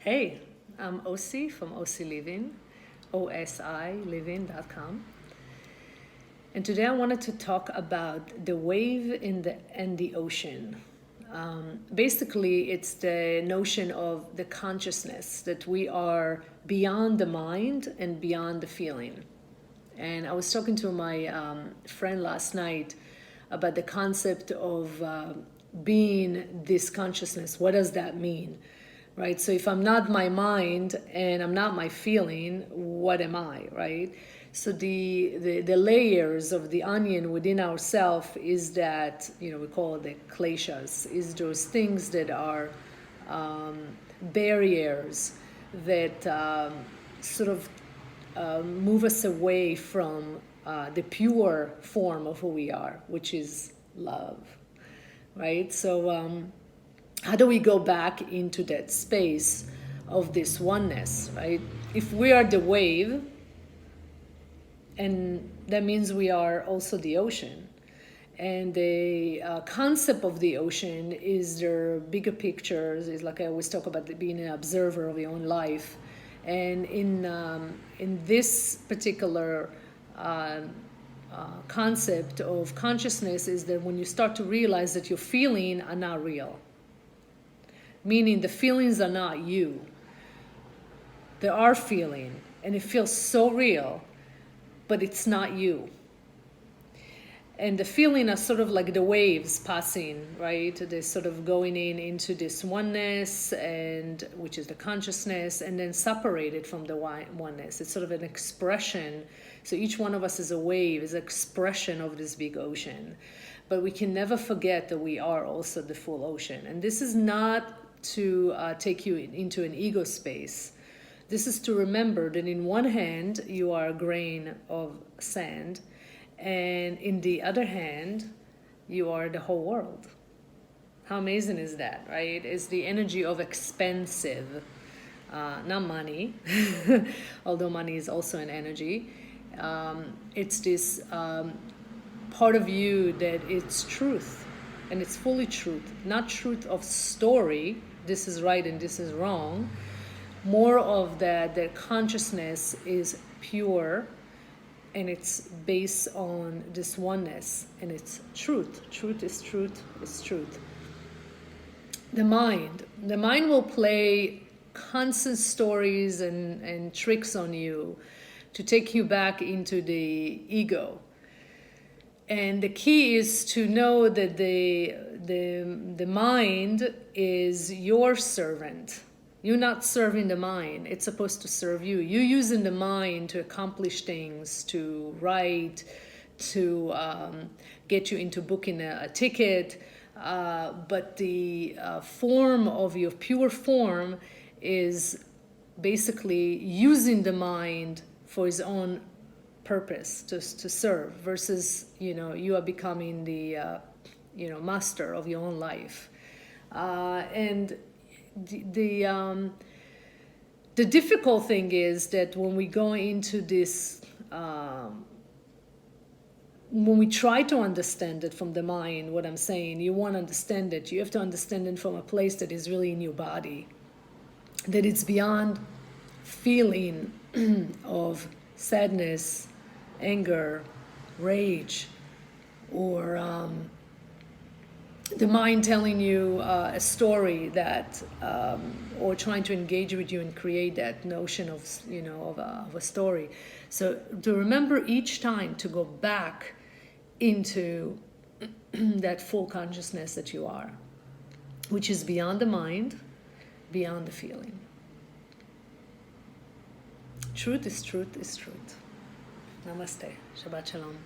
Hey, I'm Osi from Osi Living, osiliving.com. And today I wanted to talk about the wave and the ocean. Basically, it's the notion of the consciousness, that we are beyond the mind and beyond the feeling. And I was talking to my friend last night about the concept of being this consciousness. What does that mean? Right? So if I'm not my mind and I'm not my feeling, what am I, right? So the layers of the onion within ourself is that, we call it the kleshas, is those things that are barriers that sort of move us away from the pure form of who we are, which is love, right? So how do we go back into that space of this oneness, right? If we are the wave, and that means we are also the ocean. And the concept of the ocean is their bigger pictures, is like I always talk about being an observer of your own life. And in this particular concept of consciousness is that when you start to realize that your feelings are not real, meaning the feelings are not you. There are feelings, and it feels so real, but it's not you. And the feeling are sort of like the waves passing, right? They're sort of going into this oneness, and which is the consciousness, and then separated from the oneness. It's sort of an expression. So each one of us is a wave, is an expression of this big ocean. But we can never forget that we are also the full ocean. And this is not to take you into an ego space. This is to remember that in one hand, you are a grain of sand, and in the other hand, you are the whole world. How amazing is that, right? It's the energy of expansive, not money, although money is also an energy. It's this part of you that it's truth, and it's fully truth, not truth of story, this is right and this is wrong. More of that consciousness is pure, and it's based on this oneness, and it's truth. Truth is truth is truth. The mind will play constant stories and tricks on you to take you back into the ego. And the key is to know that the mind is your servant. You're not serving the mind. It's supposed to serve you. You're using the mind to accomplish things, to write, to get you into booking a ticket. But the form of your pure form is basically using the mind for its own purpose, to serve, versus you are becoming the master of your own life. And the difficult thing is that when we go into this, when we try to understand it from the mind, what I'm saying, you want to understand it, you have to understand it from a place that is really in your body, that it's beyond feeling of sadness, anger, rage, or the mind telling you a story that, or trying to engage with you and create that notion of, of a story. So to remember each time to go back into that full consciousness that you are, which is beyond the mind, beyond the feeling. Truth is truth is truth. Namaste. Shabbat Shalom.